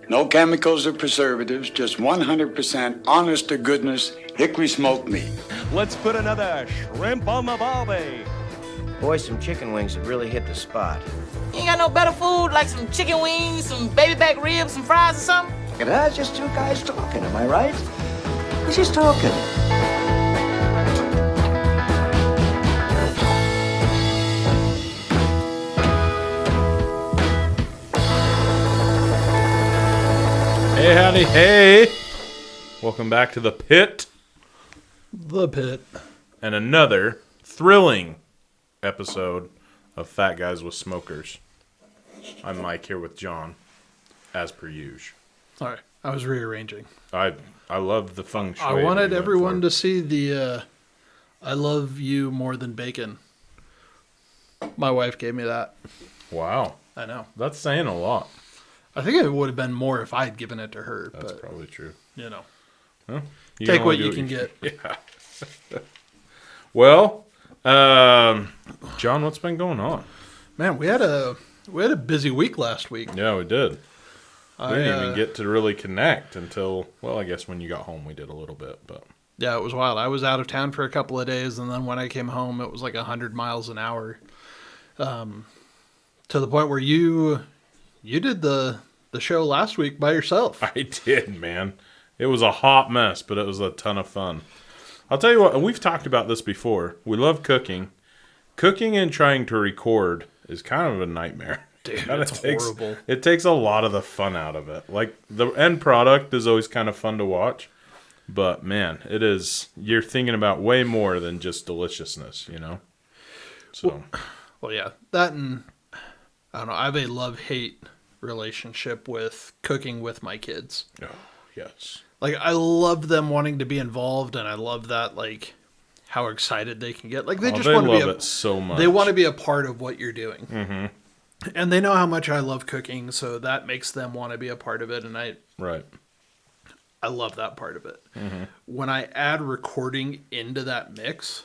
No chemicals or preservatives, just 100% honest to goodness hickory smoked meat. Let's put another shrimp on the barbie. Boy, some chicken wings have really hit the spot. You ain't got no better food, like some chicken wings, some baby back ribs, some fries or something? And that's just two guys talking, am I right? We're just talking. Hey, howdy, hey. Welcome back to The Pit. The Pit. And another thrilling episode of Fat Guys with Smokers. I'm Mike here with John, as per usual. All right, I was rearranging. I love the feng shui. I wanted everyone to see the I love you more than bacon. My wife gave me that. Wow. I know. That's saying a lot. I think it would have been more if I had given it to her. That's but, probably true. You know. Well, you take can what only you do can get. Yeah. Well, John, what's been going on? Man, we had a busy week last week. Yeah, we did. We didn't even get to really connect until, well, I guess when you got home we did a little bit, but yeah, it was wild. I was out of town for a couple of days, and then when I came home, it was like 100 miles an hour, to the point where you did the show last week by yourself. I did, man. It was a hot mess, but it was a ton of fun. I'll tell you what, and we've talked about this before. We love cooking. Cooking and trying to record is kind of a nightmare. Dude, it's horrible. It takes a lot of the fun out of it. Like, the end product is always kind of fun to watch. But, man, it is, you're thinking about way more than just deliciousness, you know? So. Well, yeah. That and, I don't know, I have a love-hate relationship with cooking with my kids. Oh, yes. Like, I love them wanting to be involved, and I love that, like, how excited they can get. Like, they just want to be it so much. They want to be a part of what you're doing. Mm-hmm. And they know how much I love cooking, so that makes them want to be a part of it, and I love that part of it. Mm-hmm. When I add recording into that mix,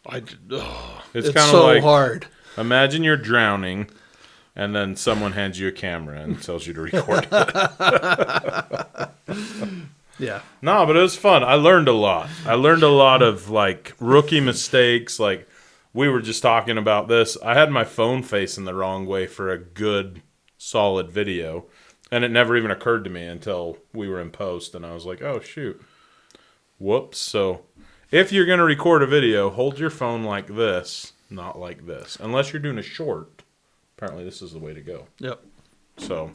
it's kind so of like, hard. Imagine you're drowning, and then someone hands you a camera and tells you to record it. Yeah. No, but it was fun. I learned a lot. I learned a lot of, like, rookie mistakes. Like, we were just talking about this. I had my phone facing the wrong way for a good, solid video, and it never even occurred to me until we were in post, and I was like, oh, shoot. Whoops. So, if you're going to record a video, hold your phone like this, not like this. Unless you're doing a short. Apparently, this is the way to go. Yep. So,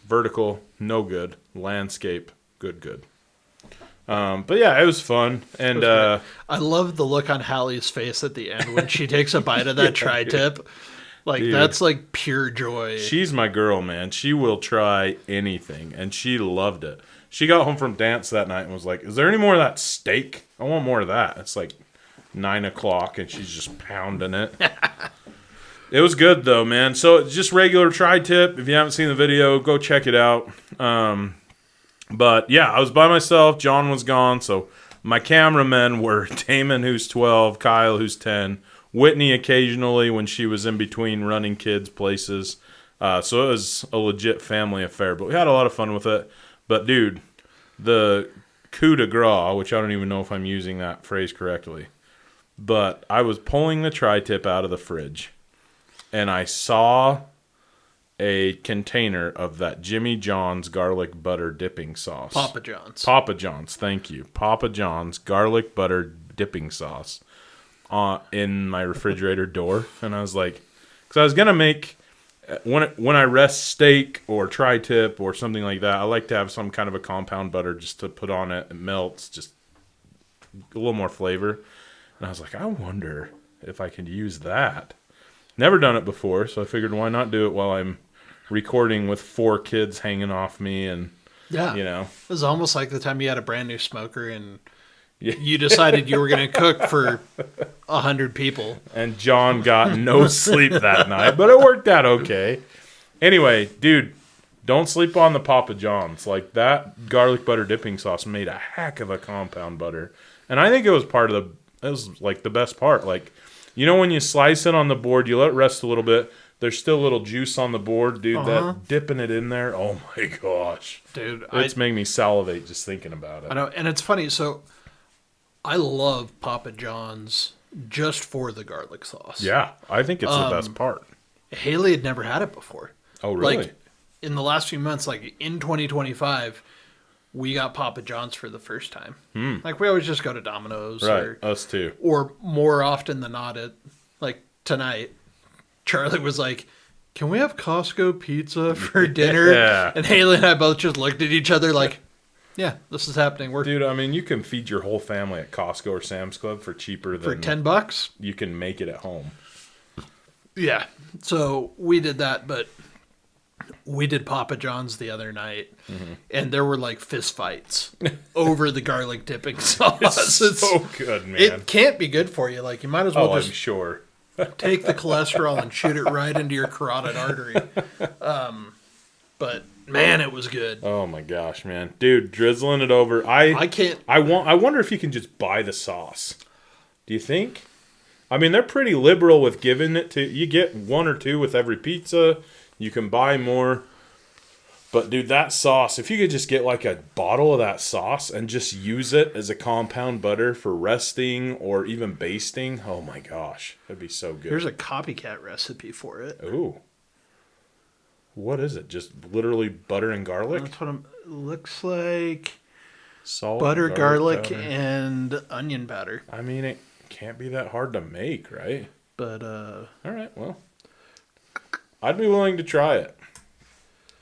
vertical, no good. Landscape, good. But yeah, it was fun. And I love the look on Hallie's face at the end when she takes a bite of that tri-tip. Like, dude, that's like pure joy. She's my girl, man. She will try anything, and she loved it. She got home from dance that night and was like, is there any more of that steak? I want more of that. It's like 9 o'clock, and she's just pounding it. It was good, though, man. So, it's just regular tri-tip. If you haven't seen the video, go check it out. But, yeah, I was by myself. John was gone, so my cameramen were Damon, who's 12, Kyle, who's 10, Whitney occasionally when she was in between running kids places. So, it was a legit family affair, but we had a lot of fun with it. But, dude, the coup de grace, which I don't even know if I'm using that phrase correctly, but I was pulling the tri-tip out of the fridge, and I saw a container of that Jimmy John's garlic butter dipping sauce. Papa John's. Papa John's, thank you. Papa John's garlic butter dipping sauce in my refrigerator door. And I was like, because I was going to make, when I rest steak or tri-tip or something like that, I like to have some kind of a compound butter just to put on it. It melts, just a little more flavor. And I was like, I wonder if I could use that. Never done it before, so I figured why not do it while I'm recording with 4 kids hanging off me, and yeah, you know, it was almost like the time you had a brand new smoker and you decided you were going to cook for 100 people. And John got no sleep that night, but it worked out okay. Anyway, dude, don't sleep on the Papa John's. Like, that garlic butter dipping sauce made a heck of a compound butter, and I think it was it was like the best part. Like, you know, when you slice it on the board, you let it rest a little bit, There's still a little juice on the board, dude. That dipping it in there, oh my gosh. Dude, It's making me salivate just thinking about it. I know, and it's funny. So, I love Papa John's just for the garlic sauce. Yeah, I think it's the best part. Haley had never had it before. Oh, really? Like, in the last few months, like in 2025, we got Papa John's for the first time. Like, we always just go to Domino's. Right, us too. Or more often than not, like tonight, Charlie was like, "Can we have Costco pizza for dinner?" Yeah. And Haley and I both just looked at each other like, yeah, this is happening. Dude, I mean, you can feed your whole family at Costco or Sam's Club for cheaper for than $10. you can make it at home. Yeah. So we did that, but we did Papa John's the other night, and there were like fist fights over the garlic dipping sauce. It's so good, man. It can't be good for you. Like, you might as well I'm just sure. take the cholesterol and shoot it right into your carotid artery. But man, it was good. Oh my gosh, man. Dude, drizzling it over. I can't. I wonder if you can just buy the sauce. Do you think? I mean, they're pretty liberal with giving it to you. Get one or two with every pizza. You can buy more. But dude, that sauce, if you could just get like a bottle of that sauce and just use it as a compound butter for resting or even basting, oh my gosh, that'd be so good. Here's a copycat recipe for it. Ooh. What is it? Just literally butter and garlic? That's what it looks like. Salt, Butter, garlic, powder. and onion powder. I mean, it can't be that hard to make, right? But All right, well, I'd be willing to try it.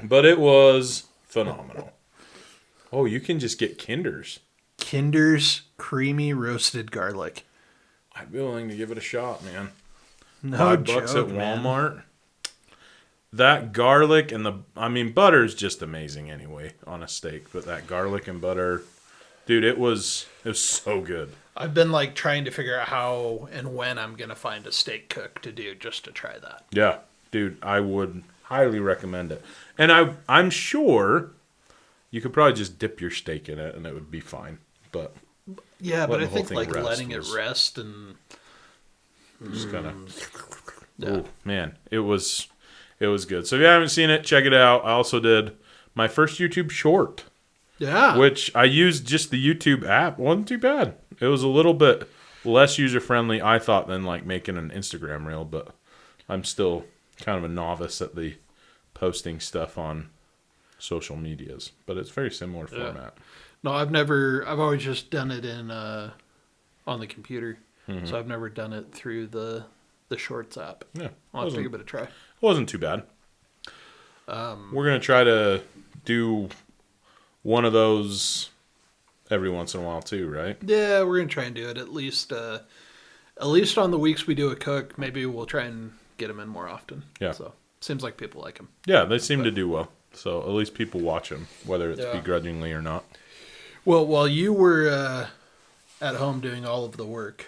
But it was phenomenal. Oh, you can just get Kinder's. Kinder's creamy roasted garlic. I'd be willing to give it a shot, man. No $5 joke, at man. Walmart. That garlic and butter's just amazing anyway on a steak. But that garlic and butter, dude, it was so good. I've been like trying to figure out how and when I'm gonna find a steak cook to do just to try that. Yeah, dude, I would highly recommend it. And I'm sure you could probably just dip your steak in it and it would be fine. But Yeah, but I the whole think thing like rest letting was- it rest and just kind of, yeah. oh man, it was good. So if you haven't seen it, check it out. I also did my first YouTube short, Yeah. which I used just the YouTube app. Wasn't too bad. It was a little bit less user friendly, I thought, than like making an Instagram reel. But I'm still kind of a novice at the posting stuff on social medias. But it's very similar format. No, I've always just done it in on the computer. So I've never done it through the Shorts app. Yeah, I'll have to give it a try. It wasn't too bad. We're going to try to do one of those every once in a while too, right? Yeah, we're gonna try and do it at least on the weeks we do a cook. Maybe we'll try and get them in more often. Yeah. So seems like people like them. Yeah, they seem to do well. So at least people watch them, whether it's Yeah. begrudgingly or not. Well, while you were at home doing all of the work,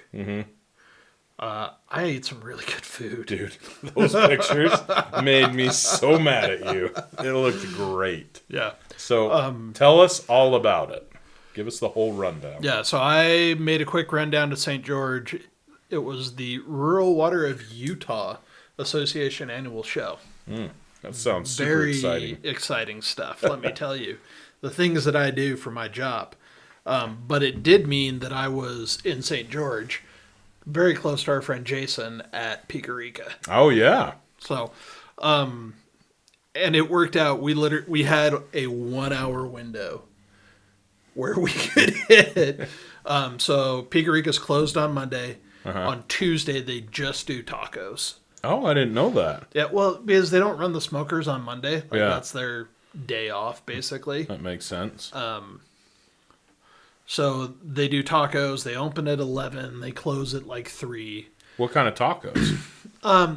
I ate some really good food. Dude, those pictures made me so mad at you. It looked great. Yeah. So tell us all about it. Give us the whole rundown. Yeah, so I made a quick rundown to St. George. It was the Rural Water of Utah Association annual show. That sounds super Very exciting. exciting stuff, let me tell you. The things that I do for my job. But it did mean that I was in St. George, very close to our friend Jason at Picarica. Oh, yeah. So, and it worked out. We had a 1 hour window where we could hit. So Picarica's closed on Monday. On Tuesday, they just do tacos. Oh, I didn't know that. Yeah, well, because they don't run the smokers on Monday. Like, Yeah. that's their day off, basically. That makes sense. So they do tacos. They open at 11. They close at like 3. What kind of tacos?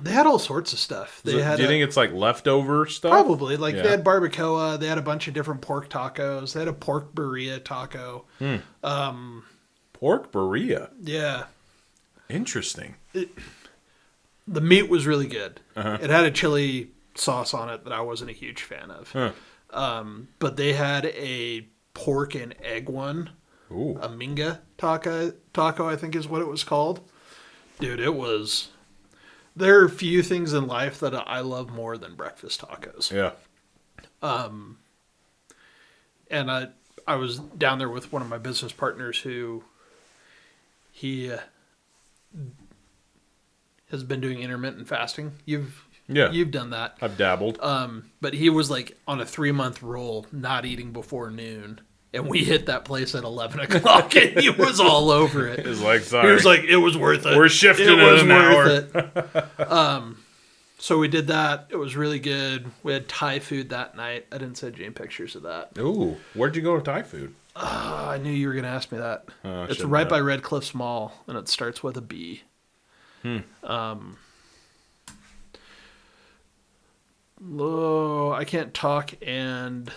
They had all sorts of stuff. They had Do you think it's like leftover stuff? probably like Yeah. they had barbacoa. They had a bunch of different pork tacos. They had a pork burrito taco. Pork burrito. Yeah, Interesting. the meat was really good. It had a chili sauce on it that I wasn't a huge fan of. But they had a pork and egg one. Ooh. A minga taco, I think is what it was called. Dude, it was There are few things in life that I love more than breakfast tacos. Yeah. And I was down there with one of my business partners who he has been doing intermittent fasting. You've done that. I've dabbled. But he was like on a 3-month roll, not eating before noon. And we hit that place at 11 o'clock, and he was all over it. He's like, sorry. He was like, it was worth it. We're shifting it was an worth hour. it. So we did that. It was really good. We had Thai food that night. I didn't send Jane pictures of that. Ooh, where'd you go with Thai food? I knew you were going to ask me that. It's shouldn't right have. by Red Cliffs Mall, and it starts with a B. I can't talk and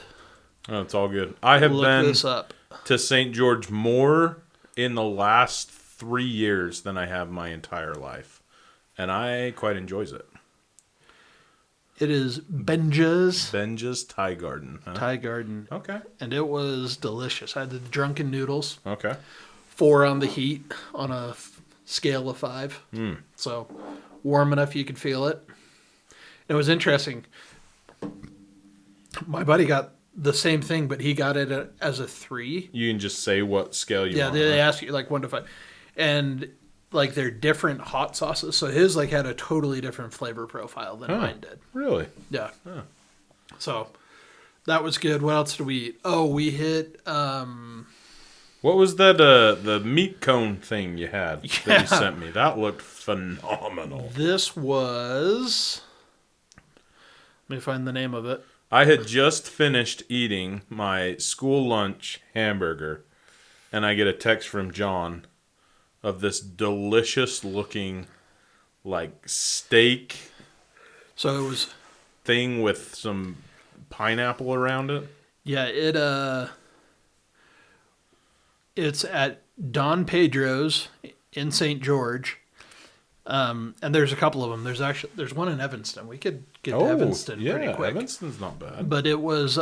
Oh, it's all good. I have look been this up. to St. George more in the last 3 years than I have my entire life. And I quite enjoys it. It is Benja's Thai Garden. Huh? Thai Garden. Okay. And it was delicious. I had the drunken noodles, Okay. 4 on the heat on a scale of 5. So warm enough you could feel it. And it was interesting. My buddy got the same thing, but he got it as a 3. You can just say what scale you Yeah, want. they huh? ask you like 1 to 5. And like they're different hot sauces. So his like had a totally different flavor profile than mine did. Really? Yeah. So that was good. What else did we eat? Oh, we hit What was that the meat cone thing you had that Yeah. you sent me? That looked phenomenal. this was let me find the name of it. I had just finished eating my school lunch hamburger, and I get a text from John of this delicious looking like steak So it was thing with some pineapple around it. yeah, it's at Don Pedro's in St. George. And there's a couple of them. There's one in Evanston. We could get to Evanston pretty quick. Evanston's not bad. But it was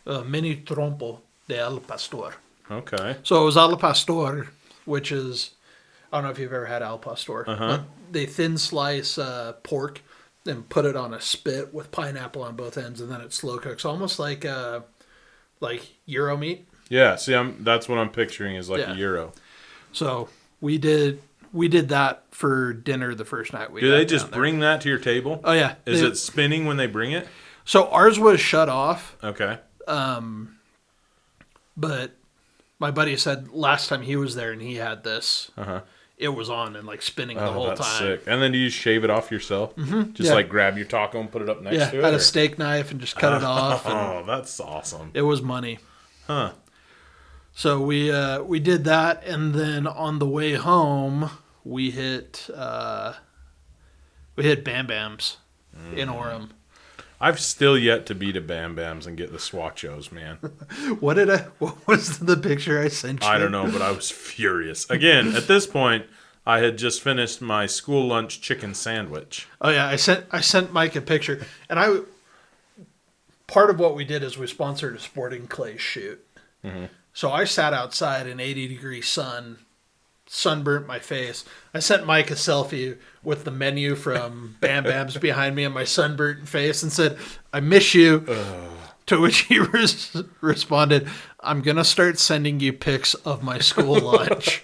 mini trompo de al pastor. Okay. So it was al pastor, which is, I don't know if you've ever had al pastor. But they thin slice pork and put it on a spit with pineapple on both ends, and then it slow cooks, almost like Euro meat. Yeah, see, that's what I'm picturing is like Yeah. a gyro. So we did that for dinner the first night we Do got they just down there. bring that to your table? Oh yeah. Is it spinning when they bring it? So ours was shut off. Okay. But my buddy said last time he was there and he had this, it was on and like spinning the whole that's time. sick. And then do you shave it off yourself? Mm-hmm. Just Yeah. like grab your taco and put it up next Yeah, to it? had or- a steak knife and just cut it off. And Oh, that's awesome. it was money. Huh. So we did that, and then on the way home we hit Bam Bams in Orem. I've still yet to be to Bam Bams and get the Swachos, man. What was the picture I sent you? I don't know, but I was furious. Again, at this point, I had just finished my school lunch chicken sandwich. Oh yeah, I sent Mike a picture, and part of what we did is we sponsored a sporting clay shoot. Mm-hmm. So I sat outside in 80-degree sunburnt my face. I sent Mike a selfie with the menu from Bam Bam's behind me and my sunburnt face and said, "I miss you." To which he responded, "I'm gonna start sending you pics of my school lunch."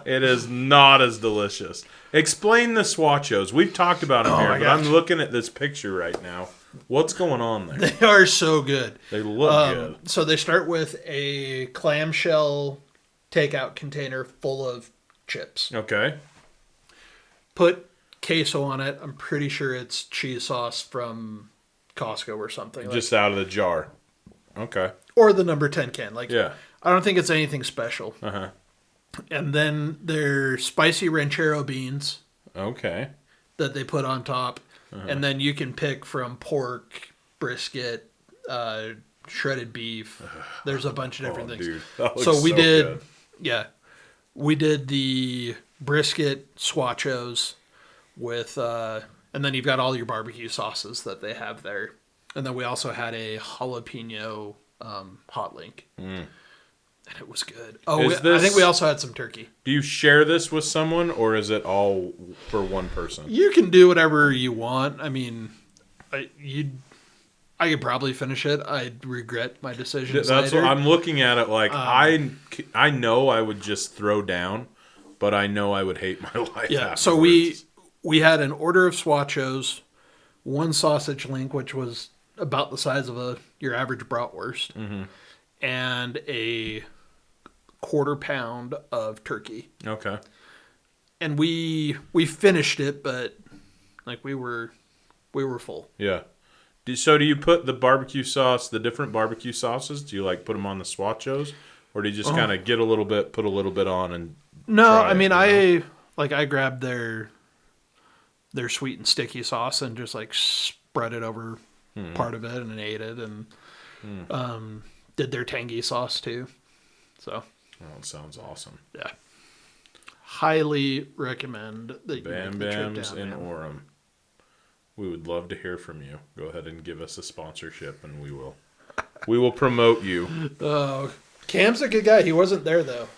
It is not as delicious. Explain the Swachos. We've talked about them here, my but gosh. I'm looking at this picture right now. What's going on there? They are so good. They look good. So they start with a clamshell takeout container full of chips. Okay. Put queso on it. I'm pretty sure it's cheese sauce from Costco or something. Just out of the jar. Okay. Or the number 10 can. Yeah. I don't think it's anything special. Uh-huh. And then their spicy ranchero beans Okay. that they put on top. And then you can pick from pork, brisket, shredded beef. There's a bunch of different things. Dude, that looks So we so did, good. yeah, we did the brisket swachos with, and then you've got all your barbecue sauces that they have there. And then we also had a jalapeno hot link. And it was good. Oh, Is I think we also had some turkey. Do you share this with someone, or is it all for one person? You can do whatever you want. I mean, I could probably finish it. I'd regret my decisions That's later. what I'm looking at it like. I know I would just throw down, but I know I would hate my life. Yeah. Afterwards. So we had an order of swachos, one sausage link, which was about the size of your average bratwurst, and a quarter pound of turkey. Okay. And we finished it, but like we were full. Yeah. So do you put the barbecue sauce, the different barbecue sauces? Do you like put them on the swachos, or do you just kind of get a little bit, put a little bit on, and No, try I mean it, I grabbed their sweet and sticky sauce and just like spread it over part of it and ate it, and did their tangy sauce too. So. Oh, it sounds awesome. Yeah. Highly recommend that you Bam make the trip Bams down, in man. Orem. We would love to hear from you. Go ahead and give us a sponsorship, and we will promote you. Cam's a good guy. He wasn't there though.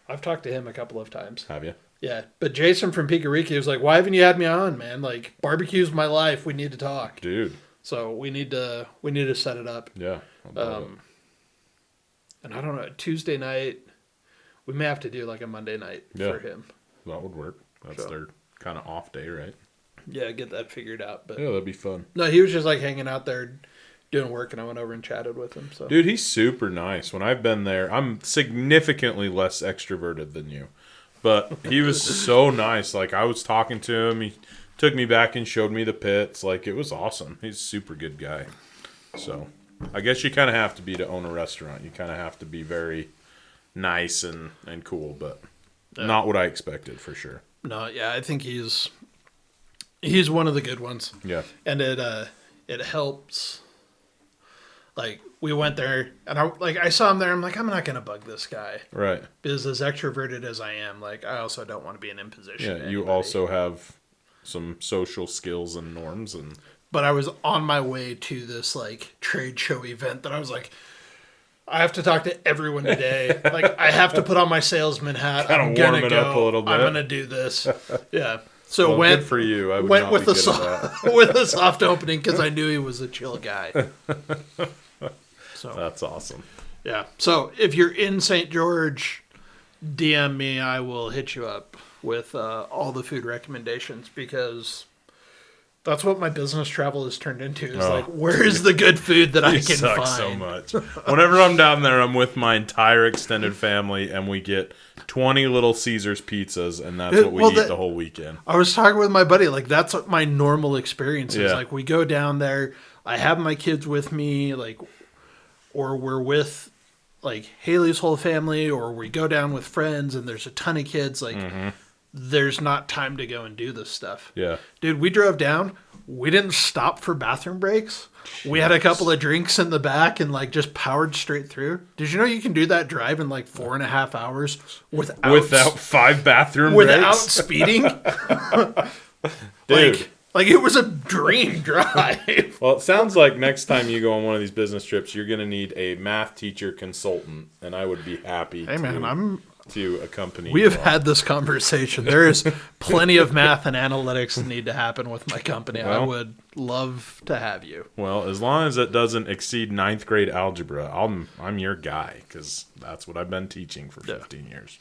I've talked to him a couple of times. Have you? Yeah, but Jason from Picariki was like, "Why haven't you had me on, man? Like, barbecue's my life. We need to talk, Dude. So we need to set it up." Yeah. I'd love it. And I don't know, Tuesday night, we may have to do like a Monday night for him. That would work. That's their kind of off day, right? Yeah, get that figured out. But Yeah, that'd be fun. no, he was just like hanging out there doing work, and I went over and chatted with him. So, Dude, he's super nice. When I've been there, I'm significantly less extroverted than you. But he was so nice. Like, I was talking to him. He took me back and showed me the pits. Like, it was awesome. He's a super good guy. So, I guess you kind of have to be to own a restaurant. You kind of have to be very nice and cool, but not what I expected for sure. no, yeah, I think he's one of the good ones. Yeah. And it helps. Like, we went there, and I saw him there. I'm like, I'm not gonna bug this guy, Right. because as extroverted as I am, like, I also don't want to be an imposition. Yeah, to you anybody. also have some social skills and norms, and But I was on my way to this like trade show event that I was like, I have to talk to everyone today. Like, I have to put on my salesman hat. Kinda I'm gonna warm it go. up a little bit. I'm gonna do this. Yeah. So well, went good for you. I would went not with be the good at that. with a soft opening because I knew he was a chill guy. So That's awesome. yeah. So if you're in St. George, DM me. I will hit you up with all the food recommendations, because that's what my business travel has turned into. Is like, where's the good food that I You can suck find? so much. Whenever I'm down there, I'm with my entire extended family, and we get 20 Little Caesars pizzas, and that's what we eat the whole weekend. I was talking with my buddy, like, that's what my normal experience is. Yeah. Like, we go down there, I have my kids with me, like, or we're with, like, Haley's whole family, or we go down with friends and there's a ton of kids. Like, there's not time to go and do this stuff. Yeah. Dude, we drove down. We didn't stop for bathroom breaks. We had a couple of drinks in the back and like just powered straight through. Did you know you can do that drive in like 4.5 hours Without 5 bathroom without breaks? speeding? Dude. Like it was a dream drive. Well, it sounds like next time you go on one of these business trips, you're going to need a math teacher consultant, and I would be happy Hey man, to accompany we you have on. had this conversation. There is plenty of math and analytics that need to happen with my company. I Well. would love to have you. Well, as long as it doesn't exceed 9th grade algebra, I'm your guy, because that's what I've been teaching for 15 years.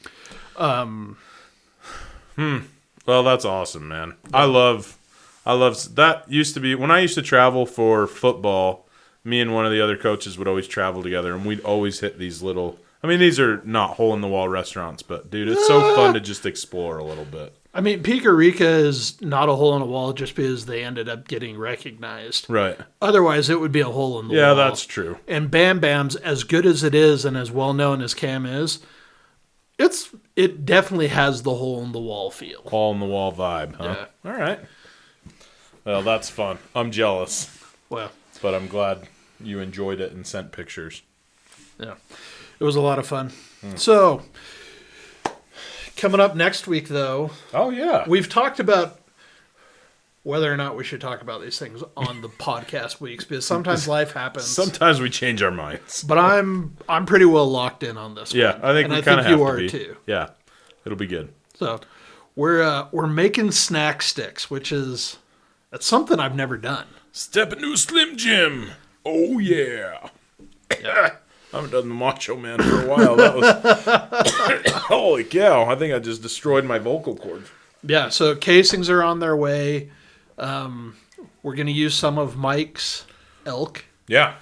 Well, that's awesome, man. I love that. Used to be when I used to travel for football. Me and one of the other coaches would always travel together, and we'd always hit these little. I mean, these are not hole in the wall restaurants, but dude, it's so fun to just explore a little bit. I mean, Picarika is not a hole in a wall just because they ended up getting recognized. Right. Otherwise, it would be a hole in the wall. Yeah, that's true. And Bam Bam's, as good as it is and as well known as Cam is, it definitely has the hole in the wall feel. Hole in the wall vibe, huh? Yeah. All right. Well, that's fun. I'm jealous, Well, but I'm glad you enjoyed it and sent pictures. yeah. It was a lot of fun. So, coming up next week, though, Oh yeah. we've talked about whether or not we should talk about these things on the podcast weeks, because sometimes life happens. Sometimes we change our minds. But I'm pretty well locked in on this Yeah, one. I think and we kind of have you to are be. too. Yeah, it'll be good. So we're making snack sticks, that's something I've never done. Step into a Slim Jim. Oh, yeah. I haven't done the Macho Man for a while. That was... Holy cow. I think I just destroyed my vocal cords. Yeah, so casings are on their way. We're going to use some of Mike's elk, Yeah.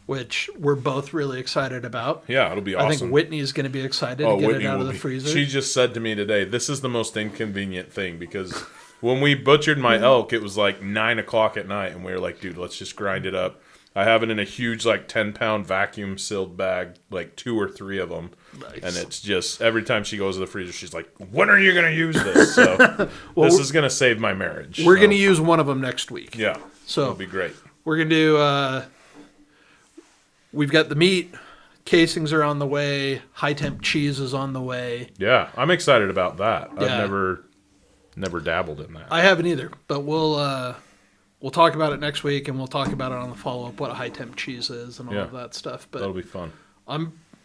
which we're both really excited about. Yeah, it'll be awesome. I think Whitney's going to be excited to get it out of the freezer. She just said to me today, this is the most inconvenient thing, because when we butchered my elk, it was like 9 o'clock at night, and we were like, dude, let's just grind it up. I have it in a huge, like, 10-pound vacuum sealed bag, like 2 or 3 of them. Nice. And it's just, every time she goes to the freezer, she's like, when are you going to use this? So this is going to save my marriage. We're going to use one of them next week. Yeah. So it'll be great. We're going to do, we've got the meat, casings are on the way, high temp cheese is on the way. Yeah, I'm excited about that. Yeah. I've never dabbled in that. I haven't either, but we'll talk about it next week, and we'll talk about it on the follow-up, what high temp cheese is and all of that stuff. But that'll be fun.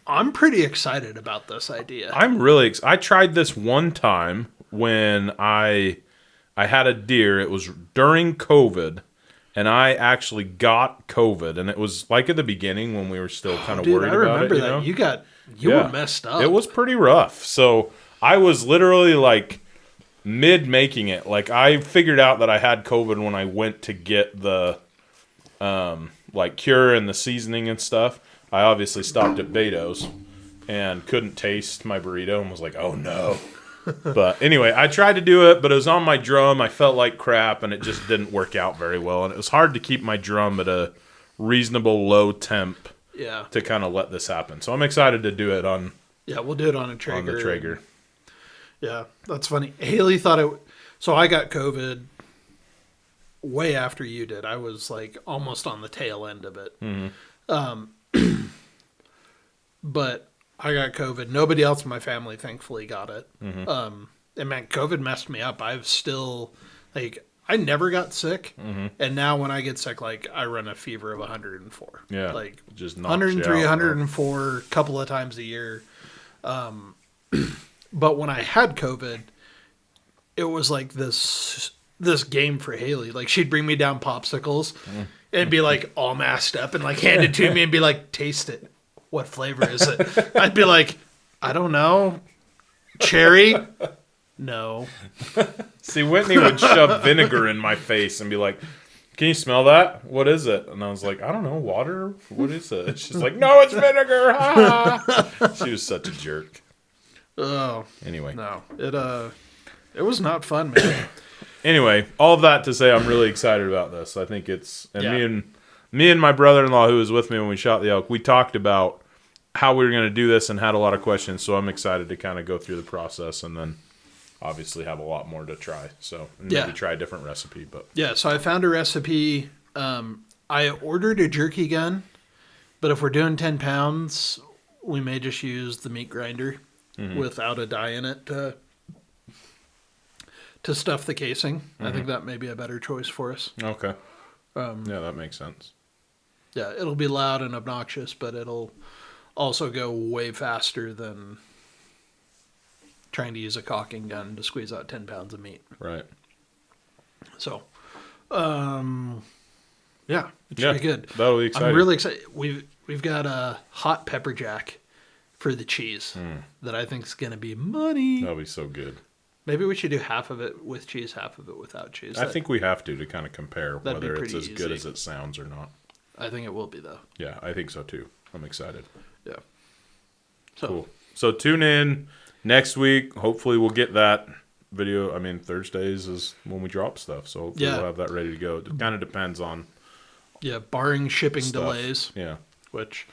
I'm pretty excited about this idea. I'm really I tried this one time when I had a deer. It was during COVID, and I actually got COVID, and it was like at the beginning when we were still kind of worried about it. I remember You that. know? You were messed up. It was pretty rough. So I was literally like mid making it. Like I figured out that I had COVID when I went to get the like cure and the seasoning and stuff. I obviously stopped at Beto's and couldn't taste my burrito and was like, oh no. But anyway, I tried to do it, but it was on my drum. I felt like crap, and it just didn't work out very well. And it was hard to keep my drum at a reasonable low temp to kind of let this happen. So I'm excited to do it on we'll do it on a Traeger. on the Traeger. Yeah, that's funny. Haley thought it... So I got COVID way after you did. I was like almost on the tail end of it. Mm-hmm. But I got COVID. Nobody else in my family, thankfully, got it. Mm-hmm. And man, COVID messed me up. I've still, like, I never got sick. Mm-hmm. And now when I get sick, like, I run a fever of 104. Yeah. Like, just 103, 104, a couple of times a year. But when I had COVID, it was like this game for Haley. Like, she'd bring me down popsicles and be like all masked up and like hand it to me and be like, taste it. What flavor is it? I'd be like, I don't know. Cherry? No. See, Whitney would shove vinegar in my face and be like, can you smell that? What is it? And I was like, I don't know, water? What is it? She's like, no, it's vinegar. She was such a jerk. Oh. Anyway. No. It was not fun, man. Anyway, all of that to say I'm really excited about this. I think it's... And me and my brother-in-law, who was with me when we shot the elk, we talked about how we were going to do this and had a lot of questions. So I'm excited to kind of go through the process and then obviously have a lot more to try. So maybe try a different recipe. But yeah, so I found a recipe. I ordered a jerky gun, but if we're doing 10 pounds, we may just use the meat grinder without a dye in it to stuff the casing. I think that may be a better choice for us. Okay. Yeah, that makes sense. Yeah, it'll be loud and obnoxious, but it'll also go way faster than trying to use a caulking gun to squeeze out 10 pounds of meat. Right. So, yeah, it should be good. That'll be exciting. I'm really excited. We've got a hot pepper jack for the cheese that I think is going to be money. That'll be so good. Maybe we should do half of it with cheese, half of it without cheese. I think we have to kind of compare whether it's pretty as good easy. as it sounds or not. I think it will be, though. Yeah, I think so too. I'm excited. Yeah. So, Cool. So tune in next week. Hopefully we'll get that video. I mean, Thursdays is when we drop stuff. So hopefully we'll have that ready to go. It kind of depends on yeah, barring shipping stuff. delays, Yeah. which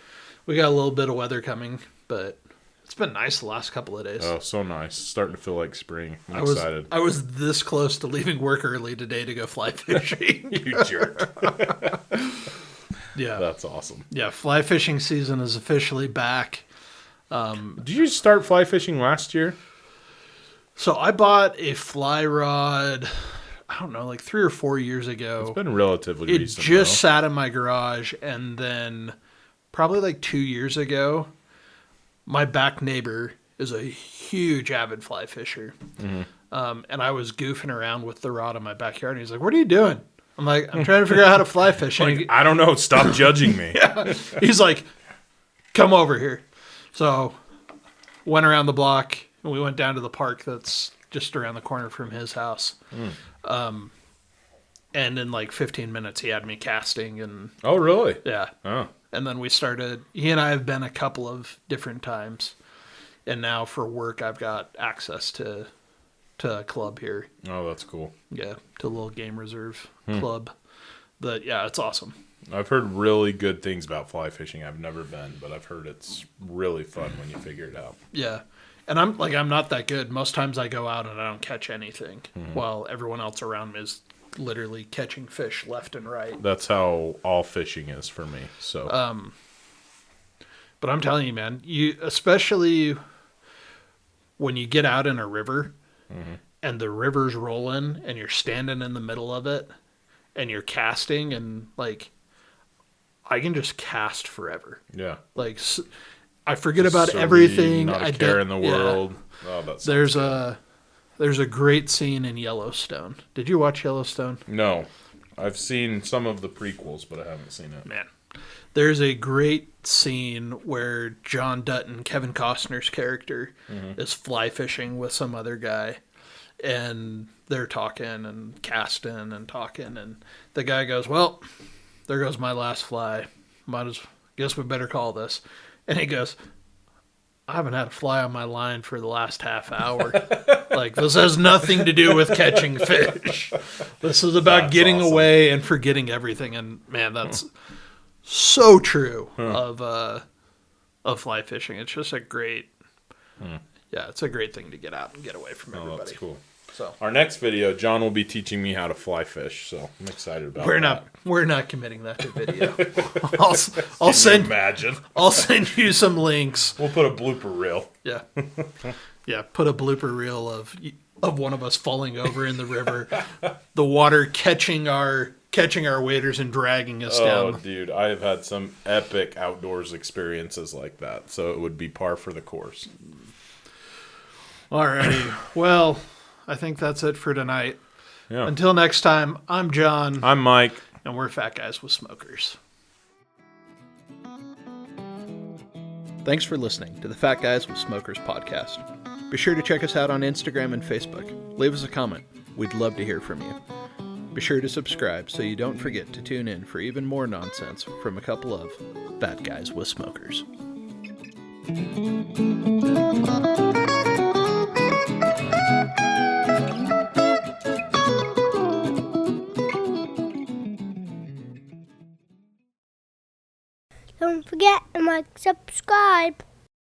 we got a little bit of weather coming, but it's been nice the last couple of days. Oh, so nice. Starting to feel like spring. I'm excited. I was this close to leaving work early today to go fly fishing. You jerk. Yeah. That's awesome. Yeah, fly fishing season is officially back. Did you start fly fishing last year? So I bought a fly rod, I don't know, like 3 or 4 years ago. It's been relatively It recent. just though. sat in my garage, and then probably like 2 years ago, my back neighbor is a huge avid fly fisher. And I was goofing around with the rod in my backyard, and he's like, "What are you doing?" I'm like, "I'm trying to figure out how to fly fish." And I don't know. Stop judging me. he's like, "Come over here." So went around the block, and we went down to the park that's just around the corner from his house. And in like 15 minutes, he had me casting, and Oh, really? yeah. Oh, And then we started, he and I have been a couple of different times. And now for work, I've got access to a club here. oh, that's cool. Yeah, to a little game reserve club. But yeah, it's awesome. I've heard really good things about fly fishing. I've never been, but I've heard it's really fun when you figure it out. Yeah. And I'm not that good. Most times I go out and I don't catch anything, while everyone else around me is literally catching fish left and right. That's how all fishing is for me. So, But I'm telling you, man, you especially when you get out in a river and the river's rolling and you're standing in the middle of it and you're casting, and like I can just cast forever. yeah. Like I forget about Serene, everything. Not a I care don't- in the yeah. world. Oh, that's There's a great scene in Yellowstone. Did you watch Yellowstone? no. I've seen some of the prequels, but I haven't seen it. Man, there's a great scene where John Dutton, Kevin Costner's character, is fly fishing with some other guy, and they're talking and casting and talking, and the guy goes, "Well, there goes my last fly. Guess we better call this." And he goes, "I haven't had a fly on my line for the last half hour. Like, this has nothing to do with catching fish. This is about That's getting awesome. away and forgetting everything." And man, that's so true of fly fishing. It's just a great, yeah, it's a great thing to get out and get away from Oh, everybody. that's cool. So Our next video, John will be teaching me how to fly fish, so I'm excited about that. we're not committing that to video. I'll Can you send imagine? I'll send you some links. We'll put a blooper reel. Yeah. Yeah, put a blooper reel of one of us falling over in the river, the water catching our waders and dragging us Oh, down. dude, I have had some epic outdoors experiences like that, so it would be par for the course. Alrighty. Well, I think that's it for tonight. Yeah. Until next time, I'm John, I'm Mike. and we're Fat Guys with Smokers. Thanks for listening to the Fat Guys with Smokers podcast. Be sure to check us out on Instagram and Facebook. Leave us a comment. We'd love to hear from you. Be sure to subscribe so you don't forget to tune in for even more nonsense from a couple of Fat Guys with Smokers. Don't forget to like, subscribe.